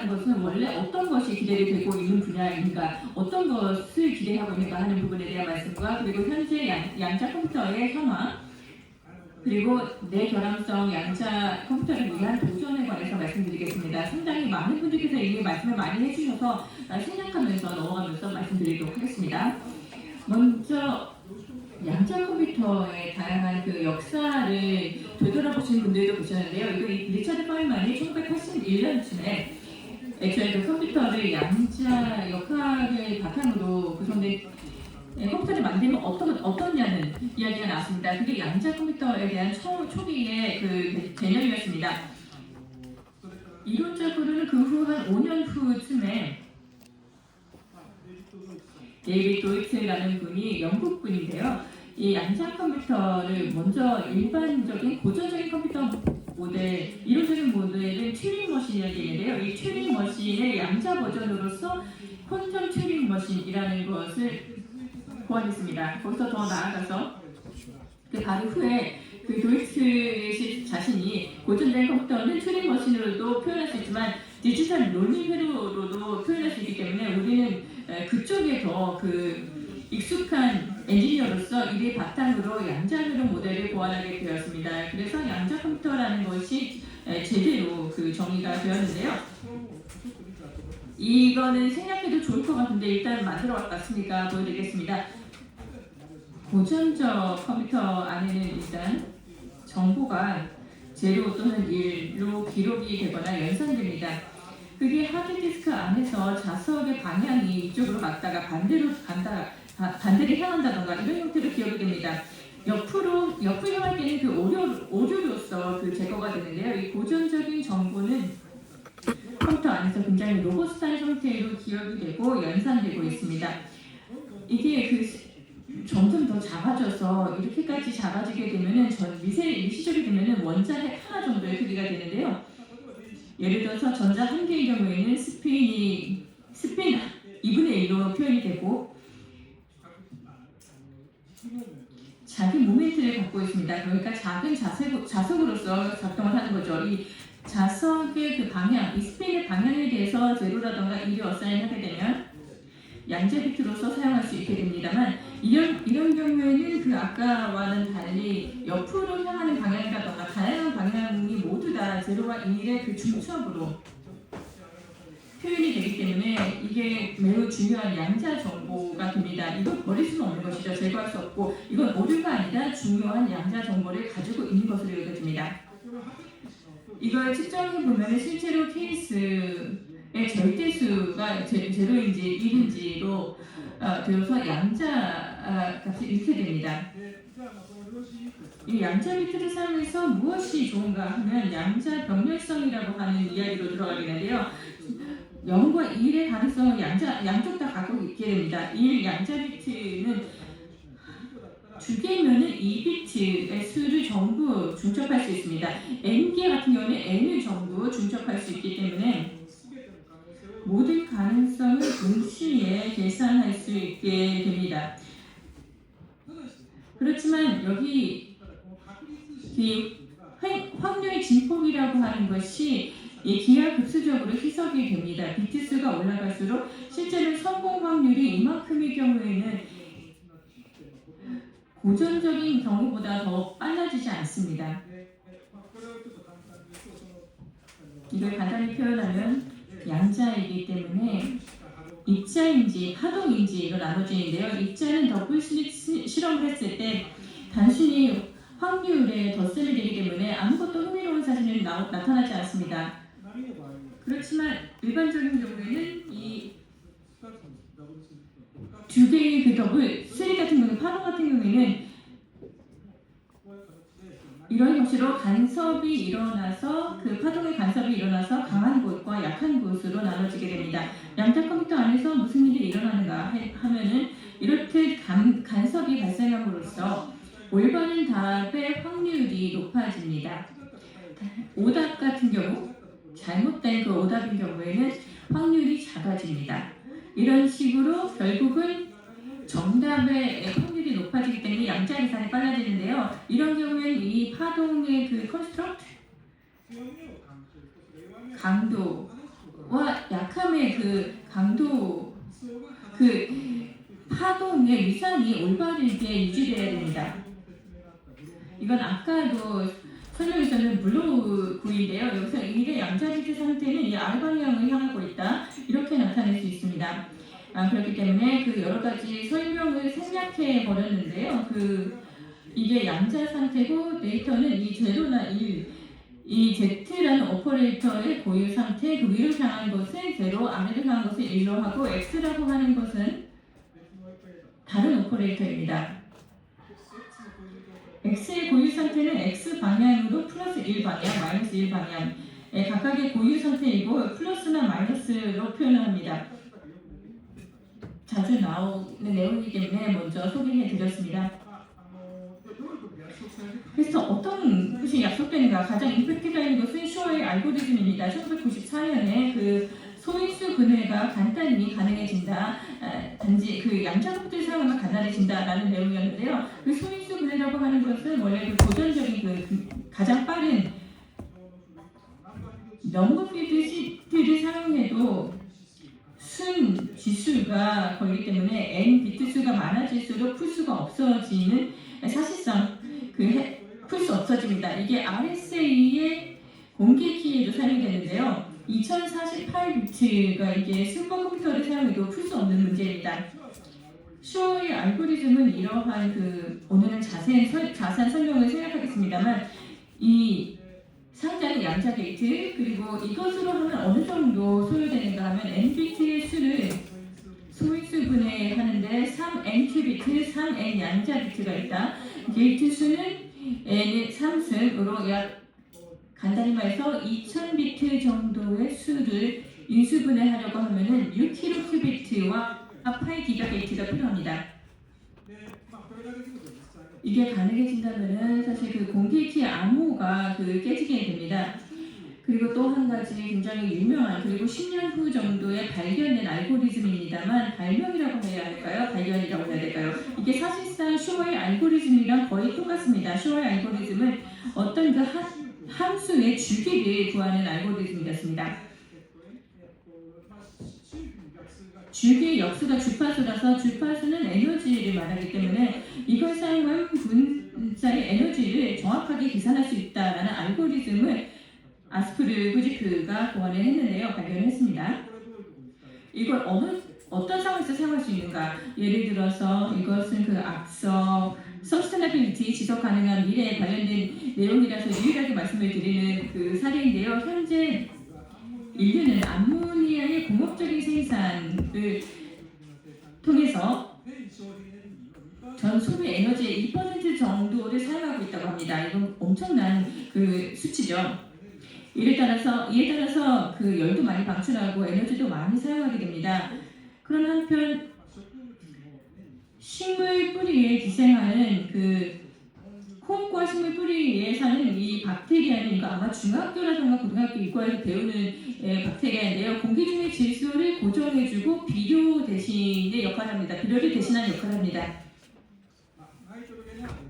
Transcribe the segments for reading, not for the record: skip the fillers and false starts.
컴퓨터라는 것은 원래 어떤 것이 기대되고 있는 분야인가, 어떤 것을 기대하고 있는가 하는 부분에 대한 말씀과 그리고 현재 양자 컴퓨터의 현황, 그리고 내결함성 양자 컴퓨터를 위한 도전에 관해서 말씀드리겠습니다. 상당히 많은 분들께서 이미 말씀을 많이 해주셔서 생략하면서 넘어가면서 말씀드리도록 하겠습니다. 먼저 양자 컴퓨터의 다양한 그 역사를 되돌아보시는 분들도 계셨는데요. 이거 리처드 파인만이 1981년쯤에 애초에 그 컴퓨터를 양자 역학을 바탕으로 구성된 컴퓨터를 만들면 어떠냐는 이야기가 나왔습니다. 그게 양자 컴퓨터에 대한 초기의 그 개념이었습니다. 이론적으로는 그 후 한 5년 후쯤에 데이비드 도이츠라는 분이 영국 분인데요. 이 양자 컴퓨터를 먼저 일반적인 고전적인 컴퓨터 모델, 이론적인 모델은 튜링 머신이라는 게 있는데요. 이 튜링 머신의 양자 버전으로서 퀀텀 튜링 머신이라는 것을 고안했습니다. 거기서 더 나아가서 그 바로 후에 그 도이츠 자신이 고전적인 컴퓨터는 튜링 머신으로도 표현할 수 있지만 디지털 논리 회로로도 표현할 수 있기 때문에 우리는 그쪽에 더 익숙한 엔지니어로서 이를 바탕으로 양자회로 모델을 고안하게 되었습니다. 그래서 양자 컴퓨터라는 것이 제대로 정의가 되었는데요. 이거는 생략해도 좋을 것 같은데 일단 만들어 왔으니까 보여드리겠습니다. 고전적 컴퓨터 안에는 일단 정보가 0 또는 1로 기록이 되거나 연산됩니다. 그게 하드디스크 안에서 자석의 방향이 이쪽으로 갔다가 반대로 반대를 향한다던가 이런 형태로 기억이 됩니다. 옆으로 향할 때는 그 오류로서 제거가 되는데요. 이 고전적인 정보는 컴퓨터 안에서 굉장히 로봇스타일 형태로 기억이 되고 연산되고 있습니다. 이게 점점 더 작아져서 이렇게까지 작아지게 되면은 미시적이 되면은 원자핵 하나 정도의 크기가 되는데요. 예를 들어서 전자 한 개의 경우에는 스핀 2분의 1로 표현이 되고 작은 모멘트를 갖고 있습니다. 그러니까 작은 자석으로서 작동을 하는 거죠. 이 자석의 방향, 이 스핀의 방향에 대해서 제로라던가 1이 어사인하게 되면 양자 비트로서 사용할 수 있게 됩니다만 이런 경우에는 아까와는 달리 옆으로 향하는 방향이라던가 다양한 방향이 모두 다 0와 1의 중첩으로 표현이 되기 때문에 이게 매우 중요한 양자 정보가 됩니다. 이걸 버릴 수는 없는 것이죠. 제거할 수 없고 이건 오류가 아니라 중요한 양자 정보를 가지고 있는 것으로 여겨집니다. 이걸 측정해 보면 실제로 케이스의 절대수가 0인지 1인지로 되어서 양자 값이 이렇게 됩니다. 이 양자 비트를 사용해서 무엇이 좋은가 하면 양자 병렬성이라고 하는 이야기로 들어가게 되는데요. 0과 1의 가능성을 양쪽 다 갖고 있게 됩니다. 1 양자 비트는 두 개면은 2비트의 수를 전부 중첩할 수 있습니다. n개 같은 경우는 n을 전부 중첩할 수 있기 때문에 모든 가능성을 동시에 계산할 수 있게 됩니다. 그렇지만 여기 확률 진폭이라고 하는 것이 기하급수적으로 희석이 됩니다. 비트수가 올라갈수록 실제로 성공 확률이 이만큼의 경우에는 고전적인 경우보다 더 빨라지지 않습니다. 이걸 간단히 표현하면 양자이기 때문에 입자인지 파동인지로 나눠지는데요. 입자는 더블 슬릿 실험을 했을 때 단순히 확률에 덧셈이 되기 때문에 아무것도 흥미로운 사진은 나타나지 않습니다. 그렇지만 일반적인 경우에는 이 두 개의 더블 슬릿 같은 경우는 파동 같은 경우에는 이런 형식으로 간섭이 일어나서 파동의 간섭이 일어나서 강한 곳과 약한 곳으로 나눠지게 됩니다. 양자 컴퓨터 안에서 무슨 일이 일어나는가 하면은 이렇게 간섭이 발생함으로써 올바른 답의 확률이 높아집니다. 오답 같은 경우 잘못된 오답인 경우에는 확률이 작아집니다. 이런 식으로 결국은 정답의 확률이 높아지기 때문에 양자 계산이 빨라지는데요. 이런 경우에는 이 파동의 컨스트럭트 강도 약함의 그 강도, 그 파동의 위상이 올바르게 유지되어야 됩니다. 이건 아까도 설명에서는 블로우구인데요. 여기서 일의 양자리트 상태는 이 R방향을 향하고 있다. 이렇게 나타낼 수 있습니다. 그렇기 때문에 그 여러 가지 설명을 생략해 버렸는데요. 이게 양자 상태고 데이터는 이 제로나 1, 이 Z라는 오퍼레이터의 고유 상태, 그 위로 향한 것은 제로, 아래로 향한 것은 1로 하고 X라고 하는 것은 다른 오퍼레이터입니다. X의 고유 상태는 X 방향으로 플러스 1 방향, 마이너스 1 방향 각각의 고유 상태이고 플러스나 마이너스로 표현합니다. 자주 나오는 내용이기 때문에 먼저 소개해 드렸습니다. 그래서 어떤 것이 약속되는가? 가장 임팩트가 있는 것은 슈어의 알고리즘입니다. 1994년에 그 소인수 분해가 간단히 가능해진다. 단지 그 양자급들 사용하면 간단해진다라는 내용이었는데요. 그 소인수 분해라고 하는 것은 원래 그 고전적인 가장 빠른 넘버필드 시트를 사용해도 순 지수가 걸리기 때문에 n 비트 수가 많아질수록 풀 수가 없어지는 사실상 풀 수 없어집니다. 이게 RSA의 공개 키에도 사용이 되는데요. 2048비트가 이게 슈퍼컴퓨터를 사용해도 풀 수 없는 문제입니다. 슈어의 알고리즘은 이러한 오늘은 자세한 설명을 생략하겠습분하만 이 상자는 양자 게이트 그리고 이것으로 하면 어느 정도 소요되는가 하면 n비트의 수를 소인수 분해하는데 3n 큐비트, 3n 양자 비트가 있다. 게이트 수는 n의 3승으로 약 간단히 말해서 2000비트 정도의 수를 인수분해하려고 하면은 6kilo 큐비트와 8기가 게이트가 필요합니다. 이게 가능해진다면은 사실 그 공개키 암호가 깨지게 됩니다. 그리고 또 한 가지 굉장히 유명한 그리고 10년 후 정도에 발견된 알고리즘입니다만 발명이라고 해야 할까요? 발견이라고 해야 될까요? 이게 사실상 슈어의 알고리즘이랑 거의 똑같습니다. 슈어의 알고리즘은 어떤 함수의 주기를 구하는 알고리즘이었습니다. 주기의 역수가 주파수라서 주파수는 에너지를 말하기 때문에 이걸 사용한 분자의 에너지를 정확하게 계산할 수 있다는 알고리즘을 아스프르그지크가 고안을 했는데요. 발견했습니다. 이걸 어떤 상황에서 사용할 수 있는가? 예를 들어서 이것은 앞서 서스테너빌리티 지속 가능한 미래에 관련된 내용이라서 유일하게 말씀을 드리는 사례인데요. 현재 인류는 암모니아의 공업적인 생산을 통해서 전 소비 에너지의 2% 정도를 사용하고 있다고 합니다. 이건 엄청난 수치죠. 이에 따라서 열도 많이 방출하고 에너지도 많이 사용하게 됩니다. 그런 한편 식물 뿌리에 기생하는 콩과 식물 뿌리에 사는 이 박테리아는 이거 아마 중학교라든가 고등학교 이과에서 배우는 박테리아인데요. 공기 중의 질소를 고정해주고 비료 대신의 역할을 합니다. 비료를 대신하는 역할을 합니다.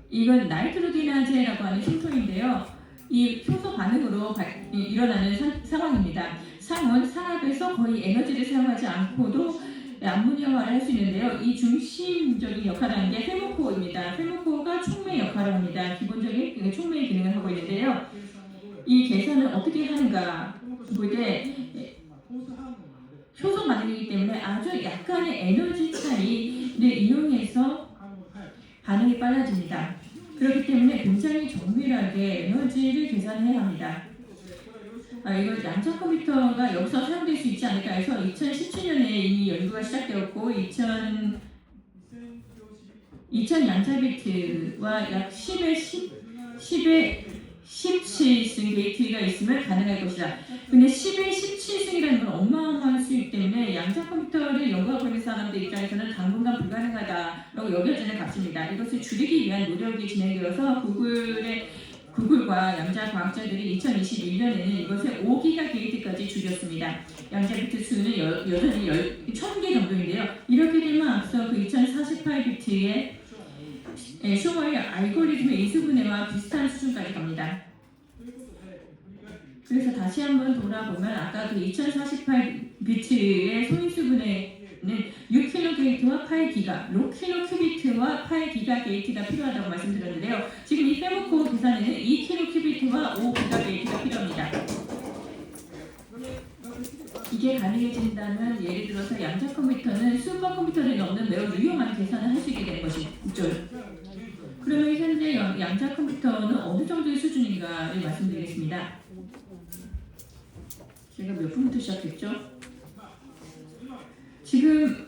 이건 나이트로게나제라고 하는 효소인데요. 이 효소 반응으로 일어나는 상황입니다. 상압에서 거의 에너지를 사용하지 않고도 암모니아화를 할 수 있는데요. 이 중심적인 역할을 하는 게 페모코어입니다. 페모코어가 촉매 역할을 합니다. 기본적인 촉매의 기능을 하고 있는데요. 이 계산을 어떻게 하는가 볼 때 효소 반응이기 때문에 아주 약간의 에너지 차이를 이용해서 반응이 빨라집니다. 그렇기 때문에 굉장히 정밀하게 에너지를 계산해야 합니다. 이건 양자 컴퓨터가 여기서 사용될 수 있지 않을까 해서 2017년에 이미 연구가 시작되었고 2000 양자 비트와 약 10의 17승 게이트가 있으면 가능할 것이다. 근데 10의 17승이라는 건 어마어마한 수이기 때문에 양자 컴퓨터를 연구하고 있는 사람들 입장에서는 당분간 불가능하다라고 여겨지는 값입니다. 이것을 줄이기 위한 노력이 진행되어서 구글과 양자 과학자들이 2021년에는 이것을 5기가 게이트까지 줄였습니다. 양자 비트 수는 여전히 1000개 정도인데요. 이렇게 되면 앞서 2048비트의 슈어의 알고리즘의 인수분해와 비슷한 수준까지 갑니다. 그래서 다시 한번 돌아보면 아까 그 2048비트의 소인수분해는 6kilo 게이트와 8기가, 6kilo 큐비트와 8기가 게이트가 필요하다고 말씀드렸는데요. 지금 이 페모코 계산에는 2kilo 큐비트와 5기가 게이트가 필요합니다. 이게 가능해진다면 예를 들어서 양자 컴퓨터는 슈퍼컴퓨터를 넘는 매우 유용한 계산을 할 수 있게 되는 것이죠. 그러면 현재 양자 컴퓨터는 어느 정도의 수준인가를 말씀드리겠습니다. 제가 몇 분부터 시작했죠? 지금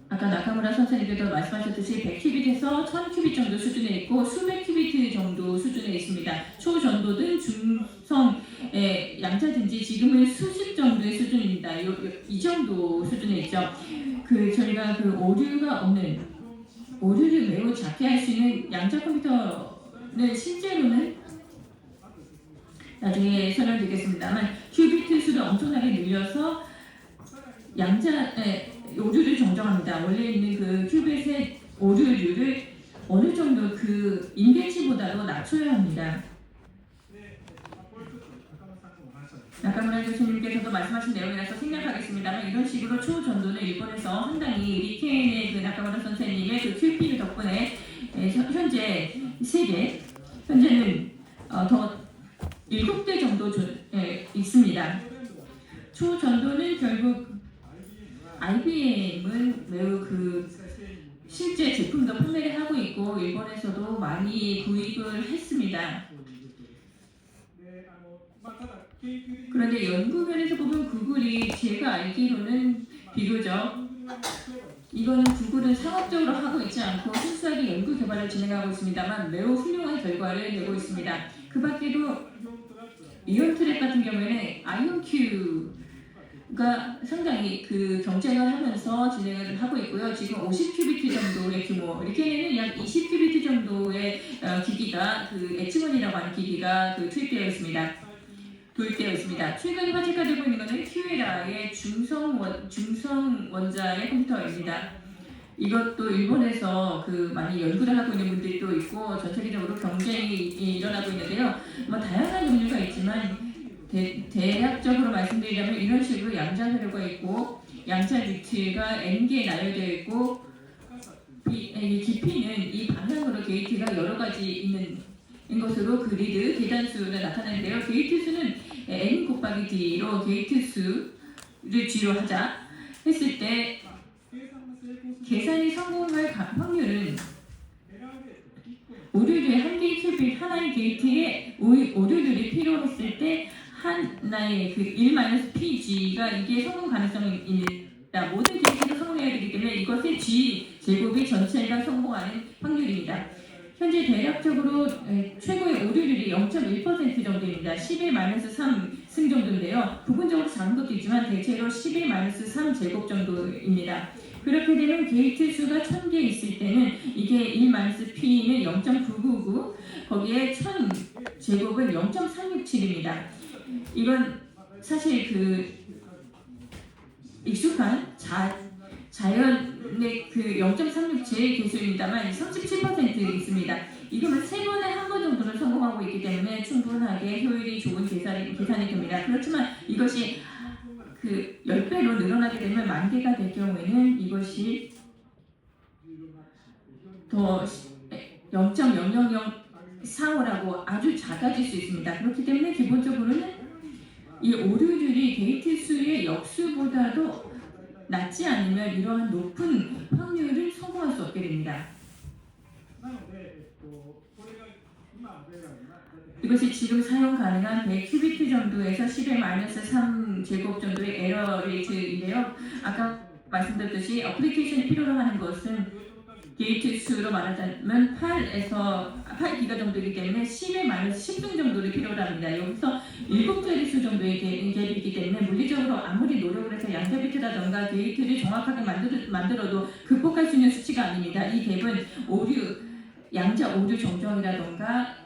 아까 나카무라 선생님께서 말씀하셨듯이 100큐빗에서 1000큐빗 정도 수준에 있고 수백 큐빗 정도 수준에 있습니다. 초전도든 중성의 양자든지 지금은 수십 정도의 수준입니다. 이 정도 수준에 있죠. 저희가 오류가 없는, 오류를 매우 작게 할 수 있는 양자 컴퓨터는 실제로는 나중에 설명드리겠습니다만 큐비트 수를 엄청나게 늘려서 오류를 정정합니다. 원래 있는 그 큐빗의 오류율을 어느 정도 그 인대치보다도 낮춰야 합니다. 나카무라 교수님께서도 말씀하신 내용이라서 생략하겠습니다만 이런 식으로 초전도는 일본에서 상당히 리케인의 그 나카무라 선생님의 그 QP를 덕분에 현재 현재는 더 7대 정도 있습니다. 초전도는 결국 IBM은 매우 실제 제품도 판매를 하고 있고 일본에서도 많이 구입을 했습니다. 그런데 연구면에서 보면 구글이 제가 알기로는 비교적 이거는 구글은 상업적으로 하고 있지 않고 순수하게 연구 개발을 진행하고 있습니다만 매우 훌륭한 결과를 내고 있습니다. 그 밖에도 이온트랩 같은 경우에는 IonQ가 상당히 경쟁을 하면서 진행을 하고 있고요. 지금 50큐비트 정도의 규모, 이렇게는 약 20큐비트 정도의 기기가 엣지먼이라고 하는 기기가 도입되어 있습니다. 최근에 화제가 되고 있는 것은 QLA의 중성 원자의 컴퓨터입니다. 이것도 일본에서 많이 연구를 하고 있는 분들도 있고 전 세계적으로 경쟁이 일어나고 있는데요. 다양한 종류가 있지만 대략적으로 말씀드리자면 이런 식으로 양자 회로가 있고 양자 비트가 N개에 나열되어 있고 깊이는 이 방향으로 게이트가 여러 가지 있는 것으로 그리드 계단수를 나타내는데요. 게이트 수는 N 곱하기 D로 게이트 수를 G로 하자 했을 때 계산이 성공할 확률은 오류들의 한 개의 큐빗 하나의 게이트에 오류들이 필요했을 때 하나의 1-PG가 이게 성공 가능성이 있다. 모든 게이트가 성공해야 되기 때문에 이것의 G 제곱이 전체가 성공하는 확률입니다. 현재 대략적으로 최고의 오류율이 0.1% 정도입니다. 10-3승 정도인데요. 부분적으로 작은 것도 있지만 대체로 10-3 제곱 정도입니다. 그렇게 되면 게이트 수가 1000개 있을 때는 이게 1-P는 0.999, 거기에 1000 제곱은 0.367입니다. 이건 사실 익숙한 자연의 0.367 개수입니다만 37% 있습니다. 이거는 3번에 한 번 정도는 성공하고 있기 때문에 충분하게 효율이 좋은 계산이 됩니다. 그렇지만 이것이 10배로 늘어나게 되면 10,000개가 될 경우에는 이것이 더 0.00045라고 아주 작아질 수 있습니다. 그렇기 때문에 기본적으로는 이 오류율이 게이트 수의 역수보다도 낮지 않으면 이러한 높은 확률을 성공할 수 없게 됩니다. 이것이 지금 사용 가능한 100큐비트 정도에서 10-3 제곱 정도의 에러 레이트인데요. 아까 말씀드렸듯이 어플리케이션이 필요로 하는 것은 게이트 수로 말하자면 8기가 정도이기 때문에 10-10승 정도를 필요로 합니다. 여기서 7자리 수 정도의 갭이 있기 때문에 물리적으로 아무리 노력을 해서 양자 비트라던가 게이트를 정확하게 만들어도 극복할 수 있는 수치가 아닙니다. 이 갭은 양자 오류 정정이라던가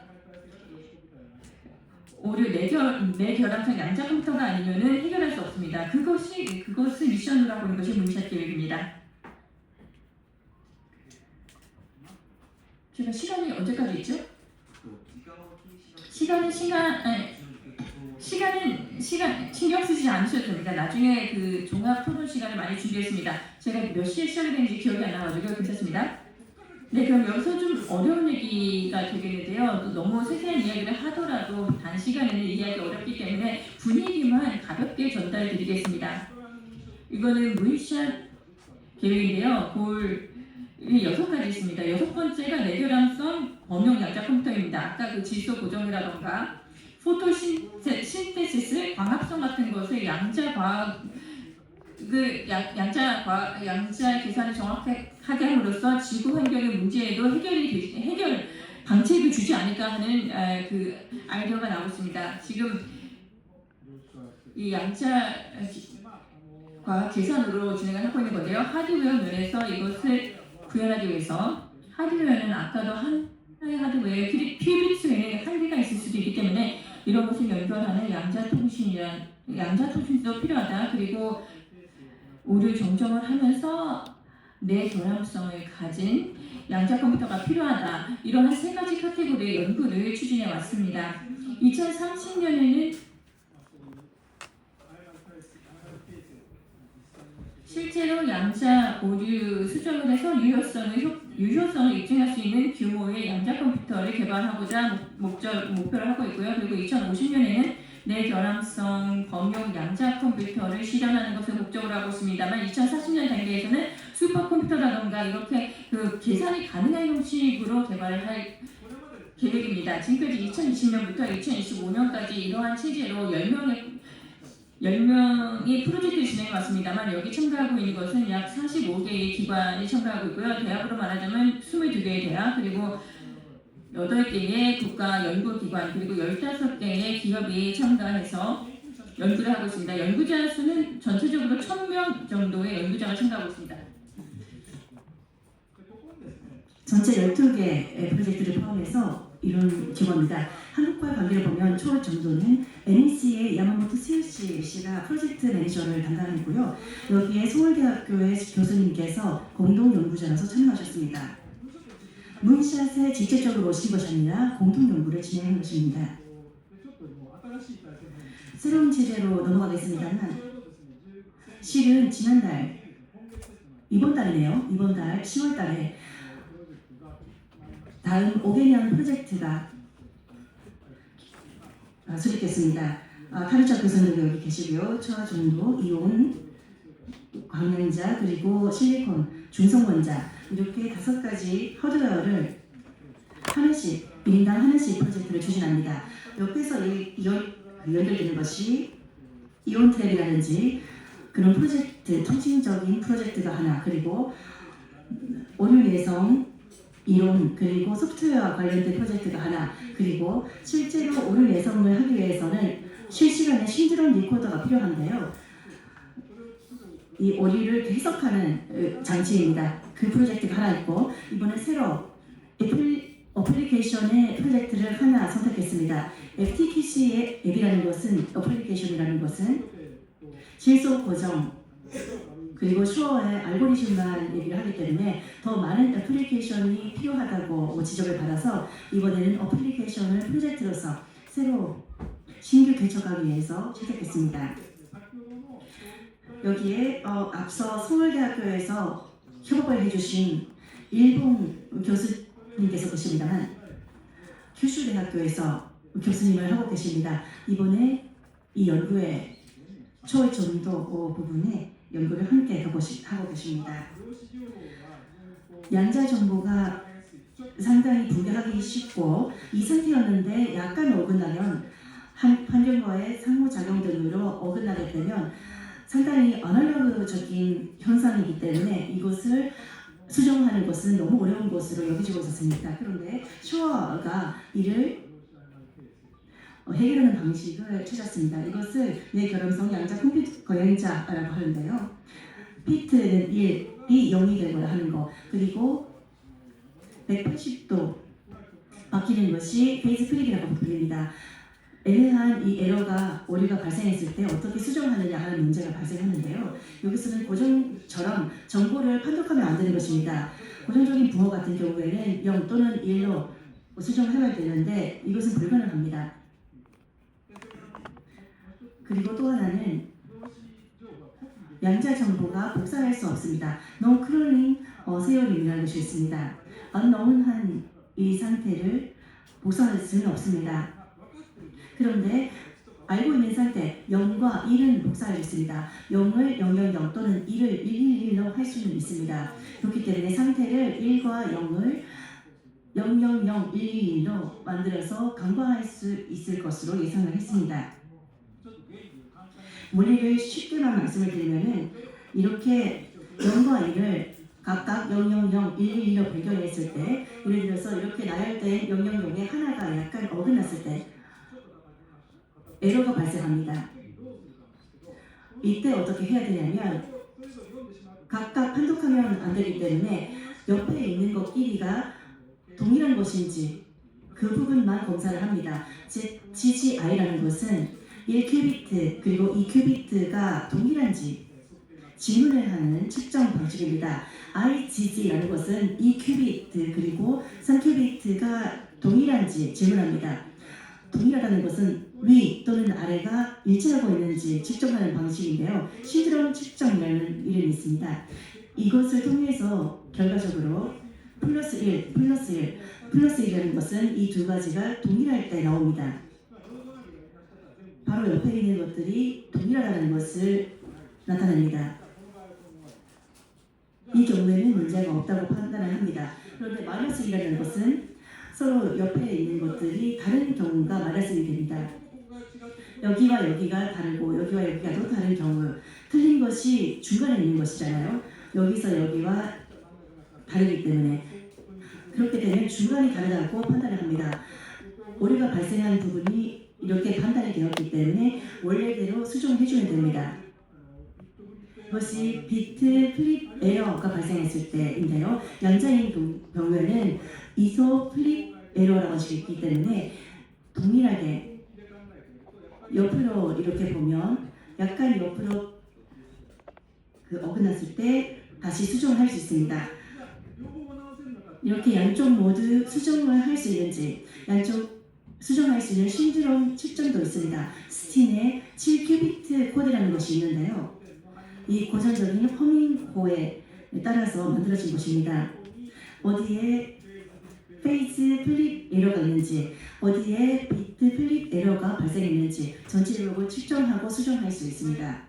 오류 내결합성 양자 컴퓨터가 아니면은 해결할 수 없습니다. 그것을 미션으로 하고 있는 것이 문샷 계획입니다. 제가 시간이 언제까지 있죠? 시간은 시간 신경 쓰지 않으셔도 됩니다. 나중에 그 종합 토론 시간을 많이 준비했습니다. 제가 몇 시에 시작이 되는지 기억이 안 나가지고 괜찮습니다. 네, 그럼 여기서 좀 어려운 얘기가 되겠는데요. 또 너무 세세한 이야기를 하더라도 단시간에는 이해하기 어렵기 때문에 분위기만 가볍게 전달드리겠습니다. 이거는 무이샷 계획인데요. 골이 6가지 있습니다. 6번째가 내결함성 범용 양자 컴퓨터입니다. 아까 그 질소 고정이라던가 포토신테시스, 광합성 같은 것을 양자 계산을 정확하게 함으로써 지구 환경의 문제에도 해결 방책을 주지 않을까 하는 그 아이디어가 나오고 있습니다. 지금 이 양자 과학 계산으로 진행을 하고 있는 건데요. 하드웨어 면에서 이것을 구현하기 위해서 하드웨어는 아까도 하나의 하드웨어에 큐비트에는 한계가 있을 수도 있기 때문에 이런 것을 연결하는 양자통신도 필요하다. 그리고 오류 정정을 하면서 내 결함성을 가진 양자 컴퓨터가 필요하다. 이러한 3가지 카테고리의 연구를 추진해 왔습니다. 2030년에는 실제로 양자 오류 수정을 해서 유효성을 입증할 수 있는 규모의 양자 컴퓨터를 개발하고자 목표를 하고 있고요. 그리고 2050년에는 내결함성 범용 양자 컴퓨터를 실현하는 것을 목적으로 하고 있습니다만 2040년 단계에서는 슈퍼컴퓨터라던가 이렇게 그 계산이 가능한 형식으로 개발을 할 계획입니다. 지금까지 2020년부터 2025년까지 이러한 체제로 10명이 프로젝트를 진행해 왔습니다만 여기 참가하고 있는 것은 약 45개의 기관이 참가하고 있고요. 대학으로 말하자면 22개의 대학 그리고 8개의 국가 연구기관 그리고 15개의 기업이 참가해서 연구를 하고 있습니다. 연구자 수는 전체적으로 1000명 정도의 연구자가 참가하고 있습니다. 전체 12개 프로젝트를 포함해서 이룬 규모입니다. 한국과 관계를 보면 초월 정도는 NEC의 야마모토 스요시 씨가 프로젝트 매니저를 담당했고요. 여기에 서울대학교의 교수님께서 공동 연구자로서 참여하셨습니다. 문샷에 직접적으로 오신 것이 아니라 공동 연구를 진행한 것입니다. 새로운 체제로 넘어가겠습니다만 실은 지난달 이번 달이네요. 이번 달 10월 달에 다음 5개년 프로젝트가 수립됐습니다. 타르자 교수님도 여기 계시고요. 초화중도, 이온, 광량자, 그리고 실리콘, 중성원자 이렇게 5가지 하드웨어를 하나씩, 1인당 하나씩 프로젝트를 추진합니다. 옆에서 연결되는 것이 이온 트랩이라든지 그런 프로젝트, 통신적인 프로젝트가 하나, 그리고 오류 예성, 이론 그리고 소프트웨어와 관련된 프로젝트가 하나 그리고 실제로 오류 예성을 하기 위해서는 실시간에 신드롬 리코더가 필요한데요. 이 오류를 해석하는 장치입니다. 그 프로젝트가 하나 있고 이번에 새로 어플리케이션의 프로젝트를 하나 선택했습니다. FTQC의 앱이라는 것은 어플리케이션이라는 것은 질소 고정 그리고 슈어의 알고리즘만 얘기를 하기 때문에 더 많은 애플리케이션이 필요하다고 지적을 받아서 이번에는 어플리케이션을 프로젝트로서 새로 신규 개척하기 위해서 채택했습니다. 여기에 앞서 서울대학교에서 협업을 해주신 일본 교수님께서 계십니다만 큐슈대학교에서 교수님을 하고 계십니다. 이번에 이 연구의 초점도 부분에 연구를 함께 하고 계십니다. 양자 정보가 상당히 분배하기 쉽고 이 상태였는데 약간 어긋나면 환경과의 상호작용 등으로 어긋나게 되면 상당히 아날로그적인 현상이기 때문에 이것을 수정하는 것은 너무 어려운 것으로 여겨지고 있었습니다. 그런데 슈어가 이를 해결하는 방식을 찾았습니다. 이것을 내결함성 양자 컴퓨터 거행자라고 하는데요. 피트는 1이 0이 되거나 하는 거 그리고 180도 바뀌는 것이 페이스 플립이라고 불립니다. 애매한 이 에러가 오류가 발생했을 때 어떻게 수정하느냐 하는 문제가 발생하는데요. 여기서는 고정처럼 정보를 판독하면 안 되는 것입니다. 고정적인 부호 같은 경우에는 0 또는 1로 수정하면 되는데 이것은 불가능합니다. 그리고 또 하나는 양자 정보가 복사할 수 없습니다. No crawling 세어림이라는 것이 있습니다. unknown한 이 상태를 복사할 수는 없습니다. 그런데 알고 있는 상태 0과 1은 복사할 수 있습니다. 0을 000 또는 1을 111로 할 수는 있습니다. 그렇기 때문에 상태를 1과 0을 000, 111로 만들어서 강화할 수 있을 것으로 예상을 했습니다. 원리를 쉽게만 말씀을 드리면은 이렇게 0과 1을 각각 000, 111로 변경했을 때, 예를 들어서 이렇게 나열된 000에 하나가 약간 어긋났을 때 에러가 발생합니다. 이때 어떻게 해야 되냐면 각각 판독하면 안 되기 때문에 옆에 있는 것끼리가 동일한 것인지 그 부분만 검사를 합니다. GGI라는 것은 1큐비트 그리고 2큐비트가 동일한지 질문을 하는 측정 방식입니다. IGG라는 것은 2큐비트 그리고 3큐비트가 동일한지 질문합니다. 동일하다는 것은 위 또는 아래가 일치하고 있는지 측정하는 방식인데요. 시드럼 측정이라는 이름이 있습니다. 이것을 통해서 결과적으로 플러스 1, 플러스 1, 플러스 1이라는 것은 이 두 가지가 동일할 때 나옵니다. 바로 옆에 있는 것들이 동일하다는 것을 나타냅니다. 이 경우에는 문제가 없다고 판단을 합니다. 그런데 마이너스 1이라는 것은 서로 옆에 있는 것들이 다른 경우가 마이너스 1이 됩니다. 여기와 여기가 다르고 여기와 여기가 또 다른 경우, 틀린 것이 중간에 있는 것이잖아요. 여기서 여기와 다르기 때문에 그렇게 되면 중간이 다르다고 판단을 합니다. 오류가 발생한 부분이 이렇게 판단이 되었기 때문에 원래대로 수정해주면 됩니다. 이것이 비트 플립 에러가 발생했을 때인데요. 양자인 경우에는 이소 플립 에러라고 할 수 있기 때문에 동일하게 옆으로 이렇게 보면 약간 옆으로 어긋났을 때 다시 수정을 할 수 있습니다. 이렇게 양쪽 모두 수정을 할 수 있는지, 양쪽 수정할 수 있는 신드롬 측정도 있습니다. 스틴의 7큐비트 코드라는 것이 있는데요. 이 고전적인 허밍고에 따라서 만들어진 것입니다. 어디에 페이즈 플립 에러가 있는지, 어디에 비트 플립 에러가 발생했는지 전체적으로 측정하고 수정할 수 있습니다.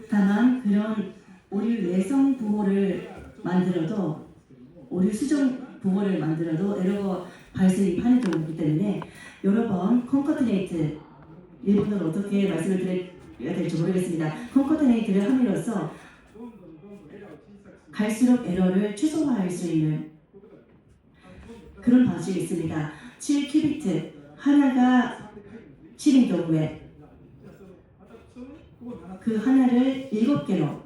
다만 그런 오류 외성 부호를 만들어도, 오류 수정 부호를 만들어도 에러가 발생이 하는 경우이기 때문에 여러 번 컨커트네이트, 일본어로 어떻게 말씀을 드려야 될지 모르겠습니다. 컨커트네이트를 함으로써 갈수록 에러를 최소화할 수 있는 그런 방식이 있습니다. 7큐비트 하나가 7인 경우에 그 하나를 7개로,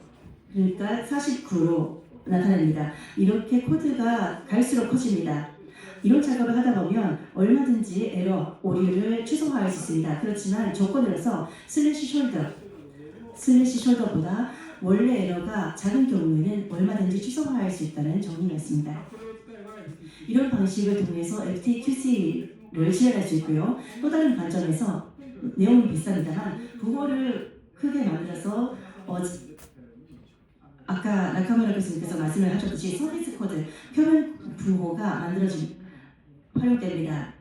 그러니까 49로 나타냅니다. 이렇게 코드가 갈수록 커집니다. 이런 작업을 하다 보면 얼마든지 에러, 오류를 최소화할 수 있습니다. 그렇지만 조건으로서 슬래시 숄더보다 원래 에러가 작은 경우에는 얼마든지 최소화할 수 있다는 정의가 있습니다. 이런 방식을 통해서 FTQC를 실현할 수 있고요. 또 다른 관점에서 내용은 비슷합니다만 부호를 크게 만들어서 아까 나카무라 교수님께서 말씀을 하셨듯이 서비스 코드, 표현 부호가 활용됩니다.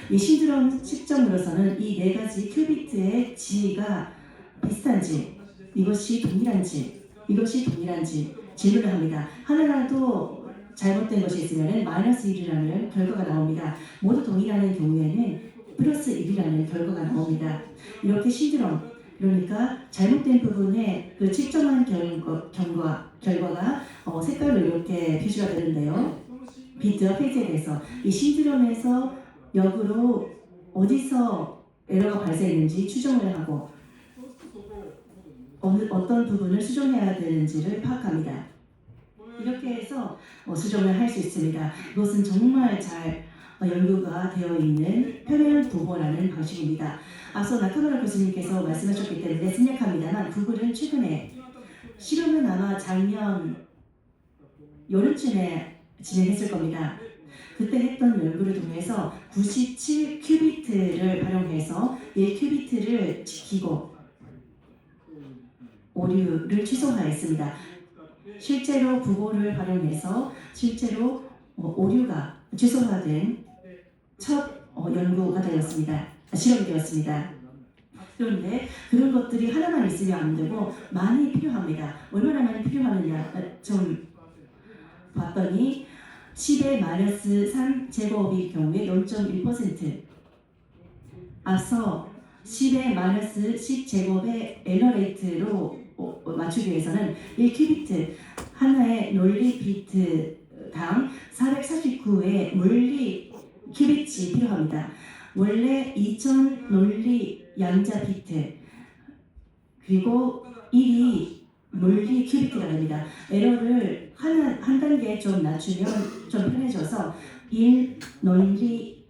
이 신드롬 측정으로서는 이 네 가지 큐비트의 G가 비슷한지, 이것이 동일한지 질문을 합니다. 하나라도 잘못된 것이 있으면 마이너스 1이라는 결과가 나옵니다. 모두 동일하는 경우에는 플러스 1이라는 결과가 나옵니다. 이렇게 신드롬, 그러니까 잘못된 부분에 그 측정한 결과가 색깔로 이렇게 표시가 되는데요. 비트와 페이지에 대해서 이 신드롬에서 역으로 어디서 에러가 발생했는지 추정을 하고 어떤 부분을 수정해야 되는지를 파악합니다. 이렇게 해서 수정을 할 수 있습니다. 이것은 정말 잘 연구가 되어 있는 표면 부호라는 방식입니다. 앞서 나카무라 교수님께서 말씀하셨기 때문에 생략합니다만 구글은 최근에 실험은 아마 작년 여름쯤에 진행했을 겁니다. 그때 했던 연구를 통해서 97 큐비트를 활용해서 1 큐비트를 지키고 오류를 취소하였습니다. 실제로 국어를 활용해서 실제로 오류가 취소화된 첫 연구가 되었습니다. 실험이 되었습니다. 그런데 그런 것들이 하나만 있으면 안 되고 많이 필요합니다. 얼마나 많이 필요하느냐 좀 봤더니 10의 마이너스 3 제곱의 경우에 0.1%, 앞서 10의 마이너스 10 제곱의 에러 레이트로 맞추기 위해서는 1큐비트 하나의 논리 비트당 449의 물리 큐비트이 필요합니다. 원래 2000 논리 양자 비트 그리고 1이 물리 큐비트가 됩니다. 에러를 한 단계 좀 낮추면 좀 편해져서 1 논리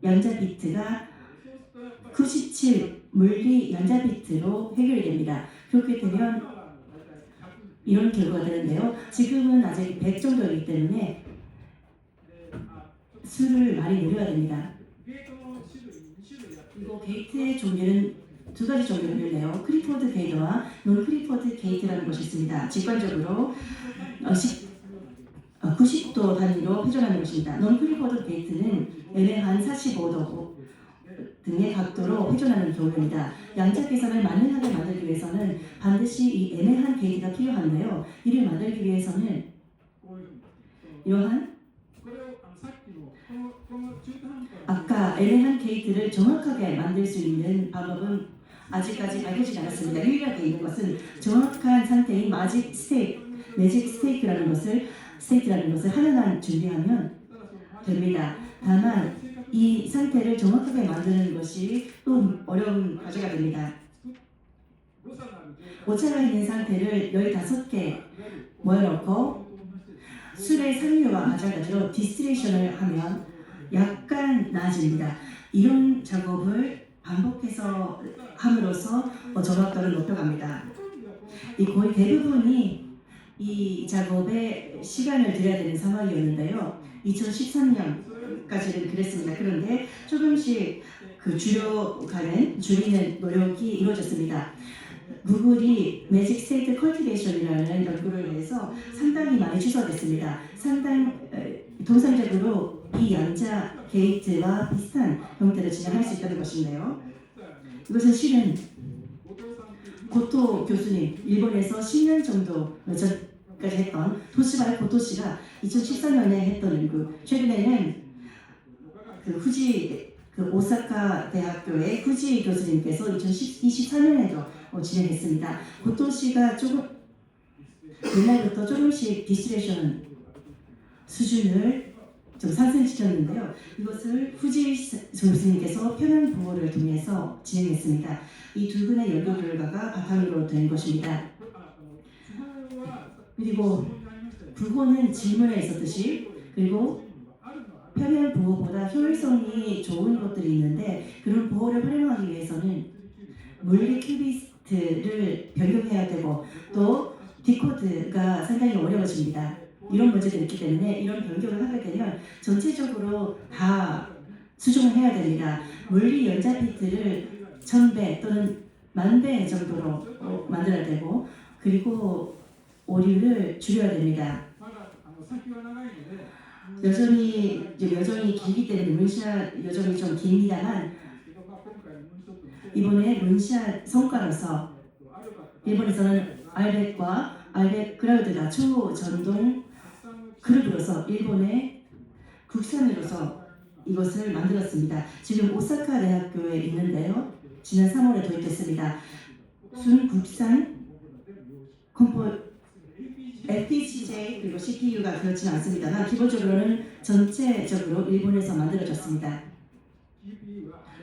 양자 비트가 97 물리 양자 비트로 해결이 됩니다. 그렇게 되면 이런 결과가 되는데요. 지금은 아직 100 정도이기 때문에 수를 많이 늘려야 됩니다. 그리고 게이트의 종류는 두 가지 종류를 있네요. 크리포드 게이트와 논 크리포드 게이트라는 것이 있습니다. 직관적으로 90도 단위로 회전하는 것입니다. 논 크리포드 게이트는 애매한 45도 등의 각도로 회전하는 경우입니다. 양자 계산을 만능하게 만들기 위해서는 반드시 이 애매한 게이트가 필요한데요. 이를 만들기 위해서는 이러한 아까 애매한 게이트를 정확하게 만들 수 있는 방법은 아직까지 밝혀지지 않았습니다. 유일하게 있는 것은 정확한 상태인 매직 스테이트라는 것을 하나만 준비하면 됩니다. 다만 이 상태를 정확하게 만드는 것이 또 어려운 과제가 됩니다. 오차가 있는 상태를 15개 모여놓고 술의 산류와 마찬가지로 디스틸레이션을 하면 약간 나아집니다. 이런 작업을 반복해서 함으로써 정확도를 높여갑니다. 거의 대부분이 이 작업에 시간을 들여야 되는 상황이었는데요. 2013년까지는 그랬습니다. 그런데 조금씩 줄이는 노력이 이루어졌습니다. 구글이 매직 스테이트 컬티베이션이라는 연구를 해서 상당히 많이 취소됐습니다. 통상적으로 이 양자 게이트와 비슷한 형태를 진행할 수 있다는 것인데요. 이것은 실은 고토 교수님, 일본에서 10년 정도 전까지 했던 토시바의 고토 씨가 2014년에 했던 연구, 최근에는 오사카 대학교의 후지 교수님께서 2024년에도 진행했습니다. 고토 씨가 옛날부터 조금씩 디스틸레이션 수준을 좀 상승시켰는데요. 이것을 후지 교수님께서 표면 보호를 통해서 진행했습니다. 이 두 분의 연구 결과가 바탕으로 된 것입니다. 그리고 부호는 질문에 있었듯이 그리고 표면 보호보다 효율성이 좋은 것들이 있는데 그런 보호를 활용하기 위해서는 물리 큐비트를 변경해야 되고 또 디코드가 상당히 어려워집니다. 이런 문제들이 있기 때문에 이런 변경을 하게 되면 전체적으로 다 수정을 해야 됩니다. 물리 연자 비트를 1000배 또는 10,000배 정도로 만들어야 되고 그리고 오류를 줄여야 됩니다. 여전히 길기 때문에 문샷 여전히 좀 깁니다만 이번에 문샷 성과로서 일본에서는 알벡과 알벡 크라우드가 초전동 그룹으로서 일본의 국산으로서 이것을 만들었습니다. 지금 오사카 대학교에 있는데요. 지난 3월에 도입됐습니다. 순국산 FPGA 그리고 CPU가 그렇지는 않습니다만 기본적으로는 전체적으로 일본에서 만들어졌습니다.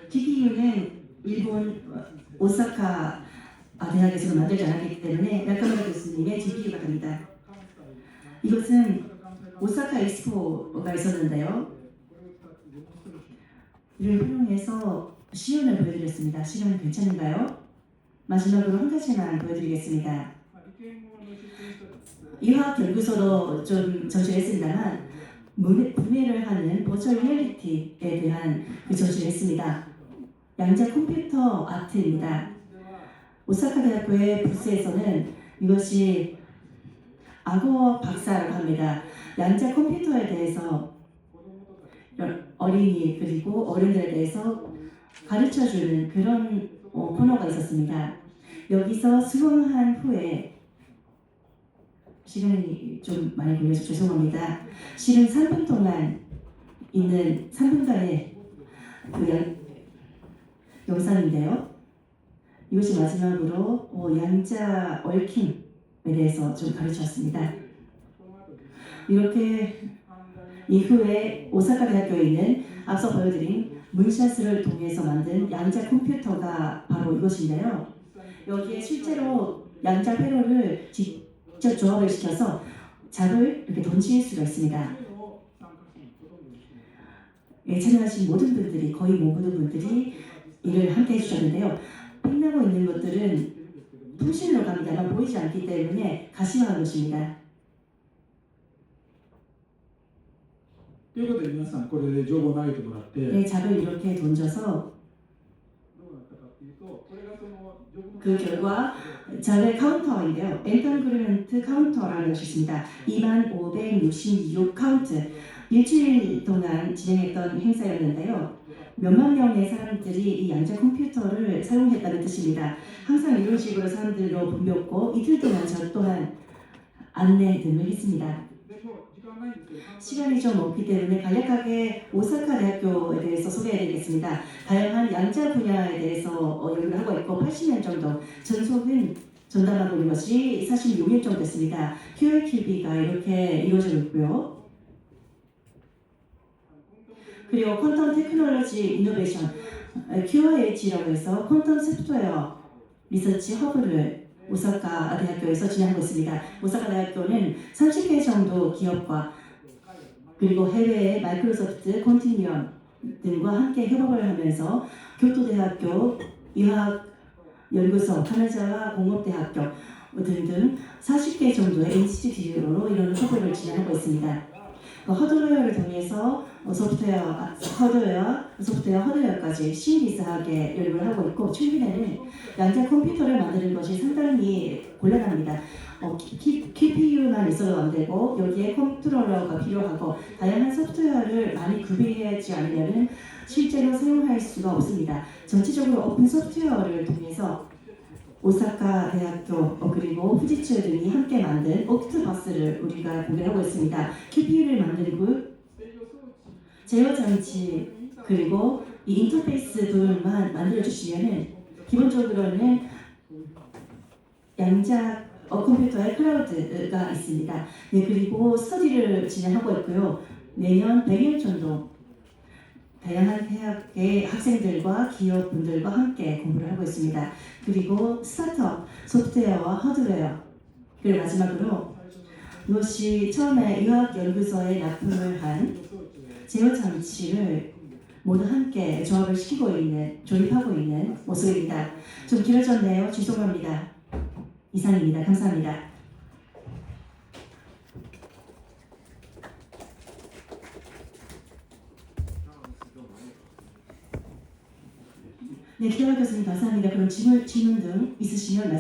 GPU는 일본 오사카 대학에서 만들지 않았기 때문에 나카무라 교수님의 GPU가 됩니다. 이것은 오사카 엑스포가 있었는데요. 이를 활용해서 시연을 보여드렸습니다. 시간 괜찮은가요? 마지막으로 한 가지만 보여드리겠습니다. 이화학 연구소도 좀 전시했습니다만 분해를 하는 버추얼 리얼리티에 대한 그 전시를 했습니다. 양자 컴퓨터 아트입니다. 오사카 대학교의 부스에서는 이것이 악어 박사라고 합니다. 양자 컴퓨터에 대해서 어린이 그리고 어른들에 대해서 가르쳐주는 그런 코너가 있었습니다. 여기서 수강한 후에 시간이 좀 많이 걸려서 죄송합니다. 실은 3분 동안 있는 3분간의 그 영상인데요. 이것이 마지막으로 양자 얽힘에 대해서 좀 가르쳤습니다. 이렇게 이후에 오사카 대학교에 있는 앞서 보여드린 문샷을 통해서 만든 양자 컴퓨터가 바로 이것인데요. 여기에 실제로 양자 회로를 직접 조합을 시켜서 잡을 이렇게 던질 수가 있습니다. 참여하신 모든 분들이 거의 모든 분들이 이를 함께 해주셨는데요. 빛나고 있는 것들은 통신으로 갑니다만 보이지 않기 때문에 가시화한 것입니다. ということで皆さんこれで情報を投げてもらって、 네, 잡을 이렇게 던져서 どうなったかっていうと、これがその 그 결과 잡의 카운터인데요. 엔터그리먼트 카운터라는 것이 있습니다. 2566 카운트. 일주일 동안 진행했던 행사였는데요. 몇만 명의 사람들이 이 양자 컴퓨터를 사용했다는 뜻입니다. 항상 이런 식으로 사람들로 붐볐고 이틀 동안 저 또한 안내 등을 했습니다. でもう時間ないんですけど、 시간이 좀 없기 때문에 간략하게 오사카 대학교에 대해서 소개해드리겠습니다. 다양한 양자 분야에 대해서 연구를 하고 있고 80년 정도 전속은 전담하고 있는 것이 46년 정도 됐습니다. QLQB가 이렇게 이루어지고 있고요. 그리고 퀀텀 테크놀로지 이노베이션 QIH라고 해서 퀀텀 소프트웨어 리서치 허브를 오사카 대학교에서 진행하고 있습니다. 오사카 대학교는 30개 정도 기업과 그리고 해외의 마이크로소프트, 컨티니엄 등과 함께 협업을 하면서 교토대학교, 유학연구소, 카나자와 공업대학교 등등 40개 정도의 인스티튜트로 이런 협업을 진행하고 있습니다. 하드웨어를 통해서 하드웨어까지 시리즈하게 연구를 하고 있고 최근에는 양자 컴퓨터를 만드는 것이 상당히 곤란합니다. QPU만 있어도 안 되고 여기에 컨트롤러가 필요하고 다양한 소프트웨어를 많이 구비하지 않으면 실제로 사용할 수가 없습니다. 전체적으로 오픈 소프트웨어를 통해서 오사카 대학교 그리고 후지츠 등이 함께 만든 옥트버스를 우리가 공개하고 있습니다. QPU를 만들고 제어 장치 그리고 이 인터페이스 부분만 만들어 주시면은 기본적으로는 양자 컴퓨터의 클라우드가 있습니다. 네, 그리고 스터디를 진행하고 있고요. 매년 100일 정도 다양한 대학의 학생들과 기업분들과 함께 공부를 하고 있습니다. 그리고 스타트업, 소프트웨어와 하드웨어 그리고 마지막으로 이것이 처음에 유학연구소에 납품을 한 제어 장치를 모두 함께 조합을 조립하고 있는 모습입니다. 좀 길어졌네요. 죄송합니다. 이상입니다. 감사합니다. 네, 기다려 교수님 감사합니다. 그럼 질문 등 있으시면 말씀